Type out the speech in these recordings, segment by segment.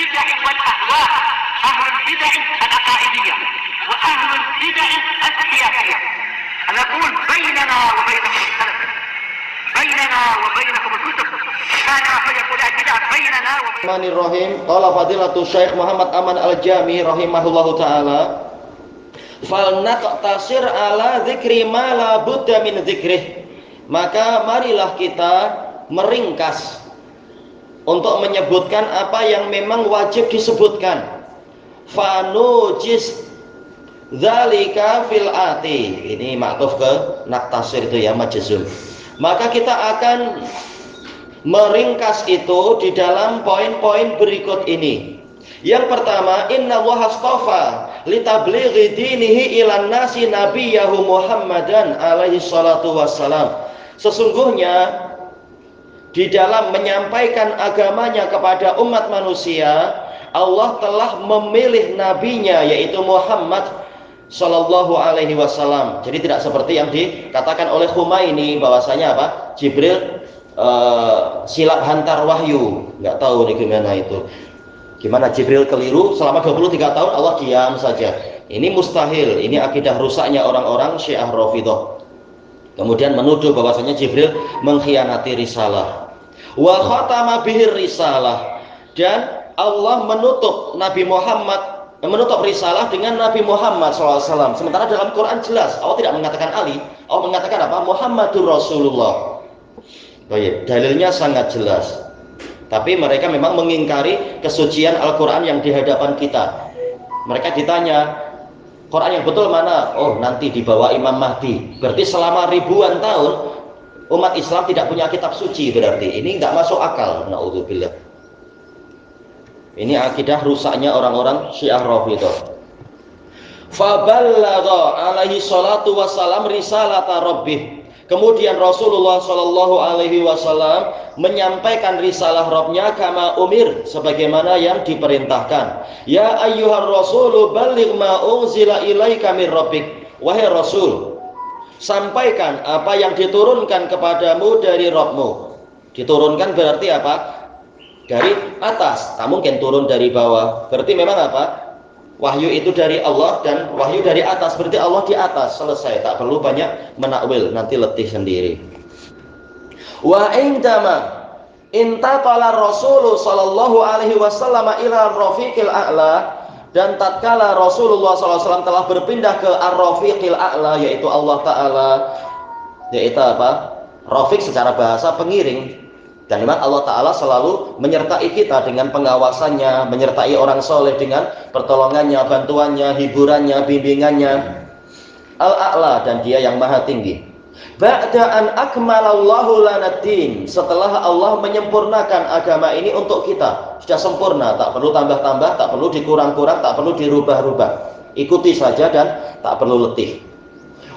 البدع والأهواء، أهل البدع العقائدية وأهل البدع السياسية. نقول بيننا وبينكم السلف، بيننا وبينكم الكتب، كان فيقول البدع بيننا وبين. Bismillahirrahmanirrahim. Qala fadilatul Syekh Muhammad Aman Al-Jami rahimahullahu taala. Fal naqtasir ala dzikri ma la budda min dzikrih. Maka marilah kita meringkas untuk menyebutkan apa yang memang wajib disebutkan. Fanujis dzalika fil ati. Ini maktuf ke naqtasir itu ya, majzum. Maka kita akan meringkas itu di dalam poin-poin berikut ini. Yang pertama, innallaha astafa litablighi dinihi ilan nasi nabiyahu Muhammadan alaihi salatu wassalam. Sesungguhnya di dalam menyampaikan agamanya kepada umat manusia, Allah telah memilih nabinya yaitu Muhammad sallallahu alaihi wasallam. Jadi tidak seperti yang dikatakan oleh Khumaini bahwasanya apa? Jibril silap hantar wahyu. Enggak tahu nih gimana itu. Gimana Jibril keliru selama 23 tahun Allah diam saja. Ini mustahil. Ini akidah rusaknya orang-orang Syiah Rafidhah. Kemudian menuduh bahwasanya Jibril mengkhianati risalah. Wa khatama bihir risalah. Dan Allah menutup Nabi Muhammad, menutup risalah dengan Nabi Muhammad SAW. Sementara dalam Quran jelas Allah tidak mengatakan Ali, Allah mengatakan apa? Muhammadur Rasulullah. Baik, dalilnya sangat jelas. Tapi mereka memang mengingkari kesucian Al-Quran yang di hadapan kita. Mereka ditanya, Quran yang betul mana? Oh, nanti dibawa Imam Mahdi. Berarti selama ribuan tahun umat Islam tidak punya kitab suci berarti. Ini tidak masuk akal. Na'udzubillah. Ini akidah rusaknya orang-orang Syiah Rafidhah. Faballagha alaihi salatu wassalam risalata rabbih. Kemudian Rasulullah Shallallahu Alaihi Wasallam menyampaikan risalah Rabbnya kama umir sebagaimana yang diperintahkan. Ya ayyuhar rasulu balligh ma unzila ilaika mir rabbik. Wahai Rasul, sampaikan apa yang diturunkan kepadamu dari Rabbmu. Diturunkan berarti apa? Dari atas. Tak mungkin turun dari bawah. Berarti memang apa? Wahyu itu dari Allah dan wahyu dari atas, berarti Allah di atas, selesai, tak perlu banyak menakwil, nanti letih sendiri. Wa indama intaqala Rasul sallallahu alaihi wasallam ila rafiqil a'la, dan tatkala Rasulullah sallallahu alaihi wasallam telah berpindah ke ar-rafiqil a'la yaitu Allah taala, yaitu apa? Rafiq secara bahasa pengiring. Dan memang Allah Ta'ala selalu menyertai kita dengan pengawasannya, menyertai orang soleh dengan pertolongannya, bantuannya, hiburannya, bimbingannya. Al-A'la, dan dia yang maha tinggi. Ba'da'an akmalallahu lanad-din, setelah Allah menyempurnakan agama ini untuk kita. Sudah sempurna, tak perlu tambah-tambah, tak perlu dikurang-kurang, tak perlu dirubah-rubah. Ikuti saja dan tak perlu letih.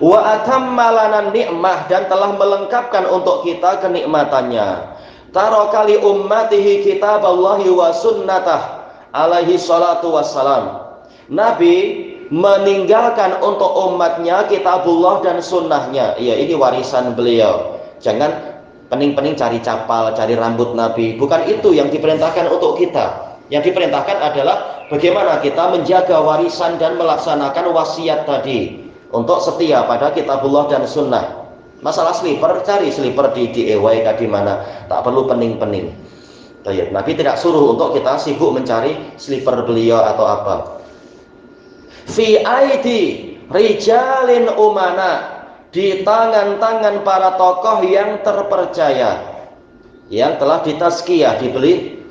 Wa atamma lanan ni'mah, dan telah melengkapkan untuk kita kenikmatannya. Tarakali ummatihi kitaballahi wa sunnatah alaihi salatu wassalam. Nabi meninggalkan untuk umatnya kitabullah dan sunnahnya. Iya, ini warisan beliau. Jangan pening-pening cari capal, cari rambut Nabi. Bukan itu yang diperintahkan untuk kita. Yang diperintahkan adalah bagaimana kita menjaga warisan dan melaksanakan wasiat tadi untuk setia pada kitabullah dan sunnah. Masalah slipper, cari slipper di DIY di mana, tak perlu pening-pening. Nabi tidak suruh untuk kita sibuk mencari slipper beliau atau apa. Fi aidi rijalin umana, di tangan-tangan para tokoh yang terpercaya, yang telah ditazkiyah,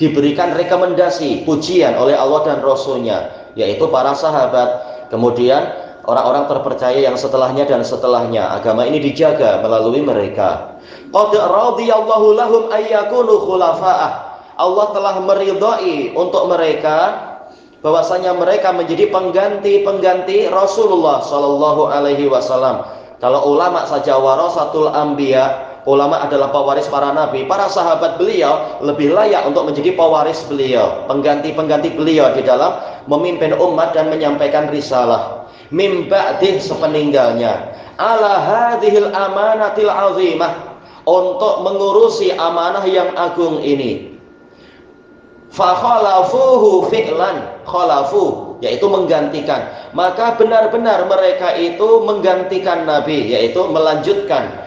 diberikan rekomendasi, pujian oleh Allah dan Rasulnya, yaitu para sahabat. Kemudian orang-orang terpercaya yang setelahnya dan setelahnya, agama ini dijaga melalui mereka. Qad radhiyallahu lahum ayyakunu khulafa'ah. Allah telah meridhai untuk mereka bahwasanya mereka menjadi pengganti-pengganti Rasulullah sallallahu alaihi wasallam. Kalau ulama saja warasatul anbiya, ulama adalah pewaris para nabi, para sahabat beliau lebih layak untuk menjadi pewaris beliau, pengganti-pengganti beliau di dalam memimpin umat dan menyampaikan risalah. Mim ba'dih, sepeninggalnya, ala hadhil amanatil azimah, untuk mengurusi amanah yang agung ini. Fa khalafuhu fi'lan, khalafu yaitu menggantikan. Maka benar-benar mereka itu menggantikan Nabi, yaitu melanjutkan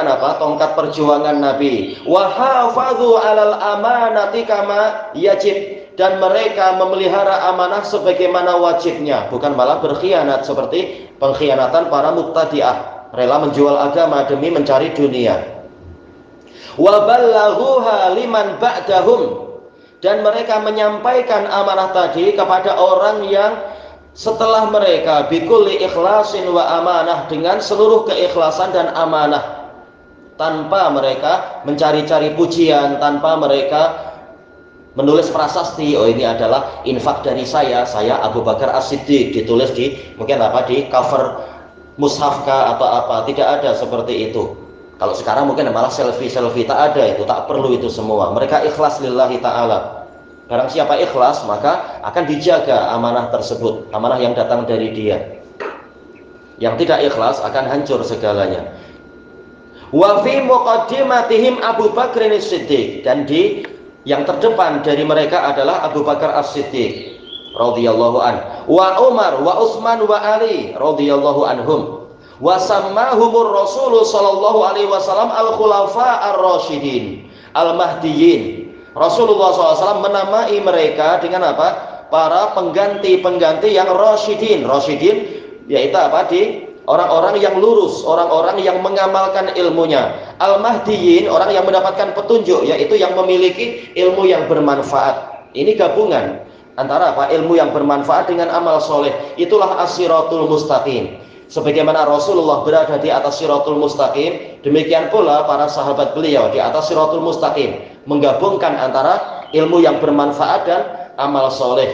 apa? Tongkat perjuangan Nabi. Wa hafadhu 'alal amanati kama yajib, dan mereka memelihara amanah sebagaimana wajibnya, bukan malah berkhianat seperti pengkhianatan para mubtadi'ah, rela menjual agama demi mencari dunia. Wa ballaghuha liman ba'dahum, dan mereka menyampaikan amanah tadi kepada orang yang setelah mereka, bikulli ikhlasin wa amanah, dengan seluruh keikhlasan dan amanah, tanpa mereka mencari-cari pujian, tanpa mereka menulis prasasti, oh ini adalah infak dari saya Abu Bakar As-Siddiq, ditulis di mungkin di cover mushaf atau apa. Tidak ada seperti itu. Kalau sekarang mungkin malah selfie tak ada itu, tak perlu itu semua. Mereka ikhlas lillahi ta'ala. Barang siapa ikhlas, maka akan dijaga amanah tersebut, amanah yang datang dari dia. Yang tidak ikhlas akan hancur segalanya. Wa fi muqaddimatihim Abu Bakr As-Siddiq, dan yang terdepan dari mereka adalah Abu Bakar As-Siddiq radhiyallahu an, wa Umar wa Utsman wa Ali radhiyallahu anhum, wa sammahumur Rasul sallallahu alaihi wasallam al-khulafa ar-rasyidin al-mahdiyyin. Rasulullah SAW menamai mereka dengan apa? Para pengganti-pengganti yang rasyidin. Rasyidin yaitu orang-orang yang lurus, orang-orang yang mengamalkan ilmunya. Al-Mahdiyin, orang yang mendapatkan petunjuk, yaitu yang memiliki ilmu yang bermanfaat. Ini gabungan antara ilmu yang bermanfaat dengan amal soleh. Itulah as-siratul mustaqim. Sebagaimana Rasulullah berada di atas siratul mustaqim, demikian pula para sahabat beliau di atas siratul mustaqim, menggabungkan antara ilmu yang bermanfaat dan amal soleh.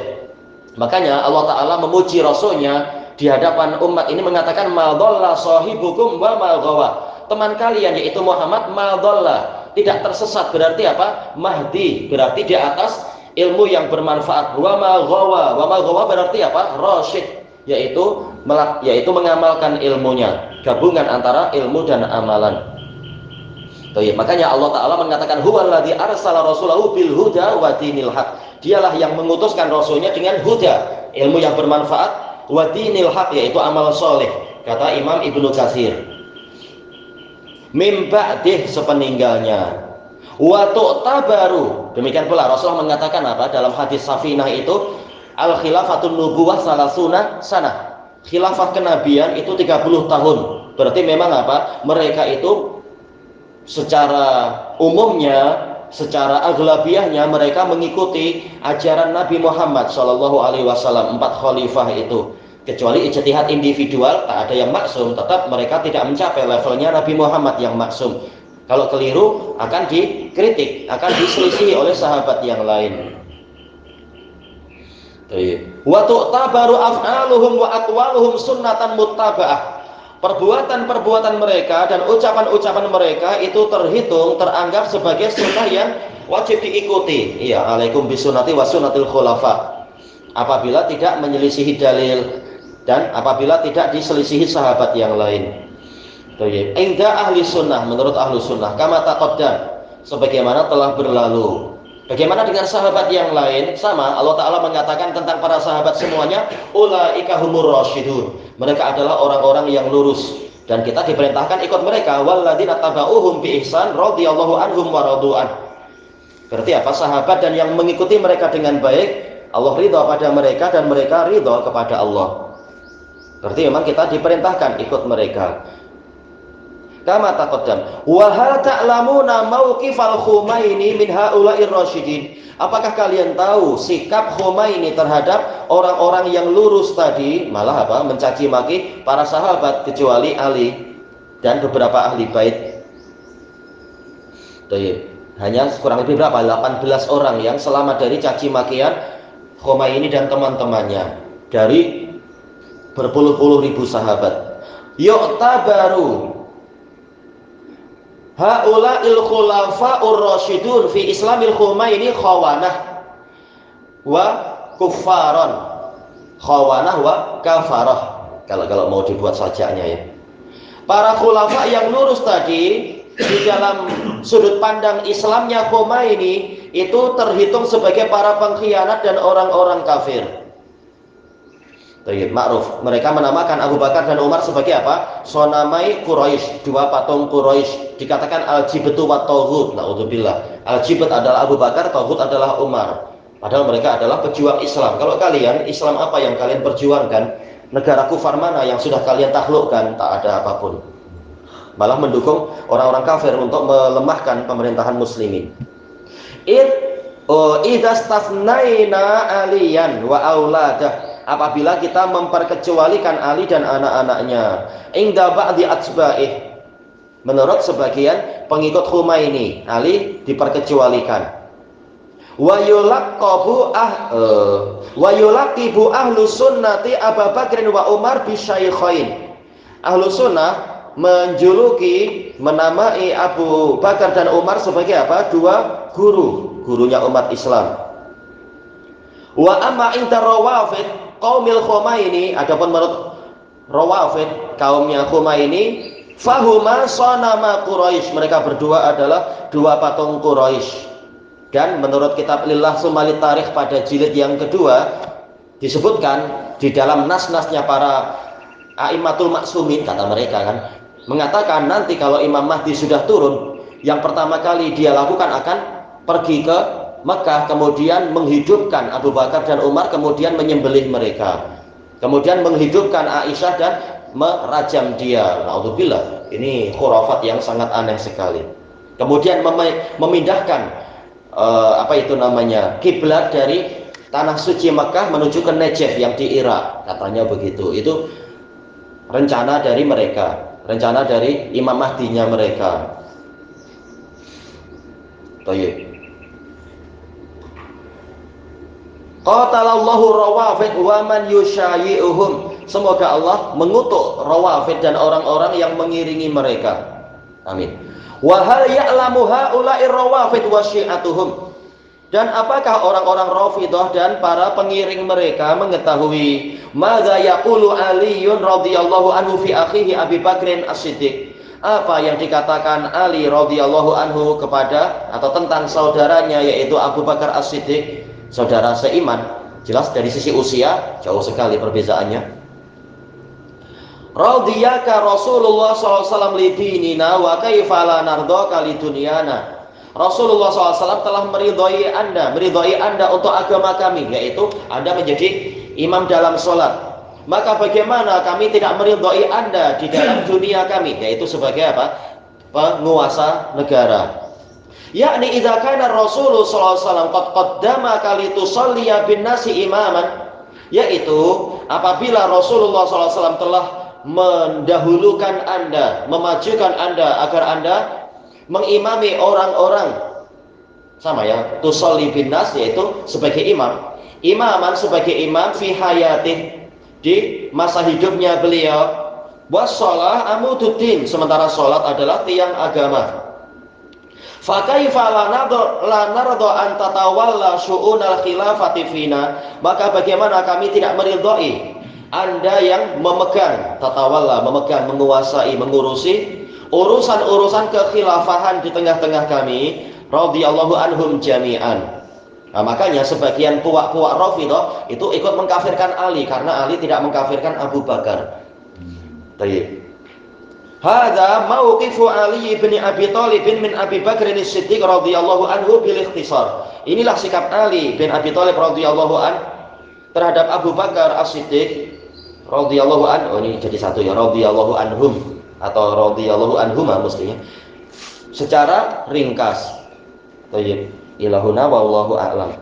Makanya Allah Ta'ala memuji Rasulnya di hadapan umat ini, mengatakan ma dhalla sahibukum wa ma ghawa. Teman kalian yaitu Muhammad ma dhalla, tidak tersesat, berarti apa? Mahdi, berarti di atas ilmu yang bermanfaat. Wa ma ghawa berarti apa? Rasyid, yaitu mengamalkan ilmunya, gabungan antara ilmu dan amalan. Makanya Allah Ta'ala mengatakan huwallazi arsala rasulahu bil huda wa dinil haq. Dialah yang mengutuskan rasulnya dengan huda, ilmu yang bermanfaat, wa dinil haq, yaitu amal soleh, kata Imam Ibnu Katsir. Mim ba'dih, sepeninggalnya. Wa tu'tabaru, demikian pula Rasulullah mengatakan apa dalam hadis Safinah itu, al khilafatun nubuwah salasuna sanah. Khilafah kenabian itu 30 tahun. Berarti memang mereka itu secara umumnya, secara aglabiahnya mereka mengikuti ajaran Nabi Muhammad SAW, 4 khalifah itu. Kecuali ijtihad individual, tak ada yang maksum, tetap mereka tidak mencapai levelnya Nabi Muhammad yang maksum. Kalau keliru akan dikritik, akan diselisihi oleh sahabat yang lain. Wa tu'tabaru af'aluhum wa aqwaluhum sunnatan muttaba'ah. Perbuatan-perbuatan mereka dan ucapan-ucapan mereka itu terhitung, teranggap sebagai sunnah yang wajib diikuti. Iya, alaikum bisunnati wa sunnatil khulafa. Apabila tidak menyelisihi dalil dan apabila tidak diselisihi sahabat yang lain. Inda ahli sunnah, menurut ahli sunnah, kama taqaddam, sebagaimana telah berlalu. Bagaimana dengan sahabat yang lain? Sama, Allah Ta'ala mengatakan tentang para sahabat semuanya, ulaika humur rasyidun. Mereka adalah orang-orang yang lurus, dan kita diperintahkan ikut mereka. Walladzina tabauhum bi ihsan radhiyallahu anhum wa radu'an. Berarti apa? Sahabat dan yang mengikuti mereka dengan baik, Allah ridha pada mereka dan mereka ridha kepada Allah. Berarti memang kita diperintahkan ikut mereka. Kama taqaddam, wa hal ta'lamuna mauqifal Khumaini min haula'ir rasyidin. Apakah kalian tahu sikap Khumaini terhadap orang-orang yang lurus tadi, malah mencaci maki para sahabat kecuali Ali dan beberapa ahli bait. Hanya kurang lebih berapa? 18 orang yang selamat dari caci makian Khumaini dan teman-temannya dari berpuluh-puluh ribu sahabat. Yu'tabaru haula'il khulafa'ur rasyidun fi islamil Khumaini khawanah wa kuffaron. Khawanah wa kafarah, kalau mau dibuat sajaknya ya. Para khulafa yang lurus tadi, di dalam sudut pandang Islamnya Khumaini, itu terhitung sebagai para pengkhianat dan orang-orang kafir. Tayyib, ma'ruf. Mereka menamakan Abu Bakar dan Umar sebagai apa? Sonamai Quraisy, dua patung Quraisy. Dikatakan al-jibtu wa taghut. Naudzubillah. Al-jibt adalah Abu Bakar, taghut adalah Umar. Padahal mereka adalah pejuang Islam. Kalau kalian, Islam apa yang kalian perjuangkan? Negara kufar mana yang sudah kalian taklukkan? Tak ada apapun. Malah mendukung orang-orang kafir untuk melemahkan pemerintahan muslimin. Idza stafnaina aliyan wa auladah, apabila kita memperkecualikan Ali dan anak-anaknya, inda ba'di atsba'ih, menurut sebagian pengikut Khomeini, Ali diperkecualikan. Wa yulaqibu ahlu sunnati Abu Bakr wa Umar bisyaikhain. Ahlu sunnah menjuluki, menamai Abu Bakar dan Umar sebagai apa? Dua gurunya umat Islam. Wa amma inda rawafid qaumil Khomeini, adapun menurut rawafid kaumnya Khomeini, fahuma sanama Quraisy, mereka berdua adalah dua patung Quraisy. Dan menurut kitab Lillah Sumalit Tarikh pada jilid yang kedua disebutkan di dalam nas-nasnya para a'immatul maksumin, kata mereka kan, mengatakan nanti kalau Imam Mahdi sudah turun, yang pertama kali dia lakukan akan pergi ke Mekah, kemudian menghidupkan Abu Bakar dan Umar, kemudian menyembelih mereka, kemudian menghidupkan Aisyah dan merajam dia. Naudzubillah, ini khurafat yang sangat aneh sekali. Kemudian memindahkan kiblat dari tanah suci Mekah menuju ke Najaf yang di Irak, katanya begitu. Itu rencana dari mereka, rencana dari Imam Mahdinya mereka. Baik. Qatalallahu rawafid wa man yushayi'uhum. Semoga Allah mengutuk rawafid dan orang-orang yang mengiringi mereka. Amin. Wa hal ya'lamu haula'ir rawafid wa syi'atuhum. Dan apakah orang-orang Rafidhah dan para pengiring mereka mengetahui madza yaqulu Aliyun radhiyallahu anhu fi akhihi Abi Bakrin As-Siddiq? Apa yang dikatakan Ali radhiyallahu anhu kepada atau tentang saudaranya yaitu Abu Bakar As-Siddiq, saudara seiman. Jelas dari sisi usia jauh sekali perbezaannya. Radiyaka Rasulullah SAW lidinina wa kaifa la nardaka lidunyana. Rasulullah SAW telah meridhai anda untuk agama kami, yaitu anda menjadi imam dalam sholat. Maka bagaimana kami tidak meridhai anda di dalam dunia kami, yaitu sebagai apa? Penguasa negara. Yakni idza kana Rasulullah SAW qad qaddama kali tusalliya bin nasi imaman, yaitu apabila Rasulullah SAW telah mendahulukan anda, memajukan anda agar anda mengimami orang-orang, sama ya, tusalli bin nas, yaitu sebagai imam, imaman sebagai imam fi hayatih, di masa hidupnya beliau, wassalah amududdin, sementara sholat adalah tiang agama. Fakaifa la nardo an tatawalla syu'unal khilafati fina, maka bagaimana kami tidak meridhai anda yang memegang, tatawalla, memegang, menguasai, mengurusi urusan-urusan kekhilafahan di tengah-tengah kami, radhiyallahu anhum jami'an. Nah, makanya sebagian puak-puak Rafidhah itu ikut mengkafirkan Ali karena Ali tidak mengkafirkan Abu Bakar. Baik. Hadza mauqifu Ali bin Abi Thalib min Abi Bakr as-Siddiq radhiyallahu anhu bil ikhtisar. Inilah sikap Ali bin Abi Thalib radhiyallahu an terhadap Abu Bakar as-Siddiq radhiyallahu an. Oh, ini jadi satu ya, radhiyallahu anhum atau radhiyallahu anhuma mestinya. Secara ringkas. Baik. Ilahuna wallahu a'lam.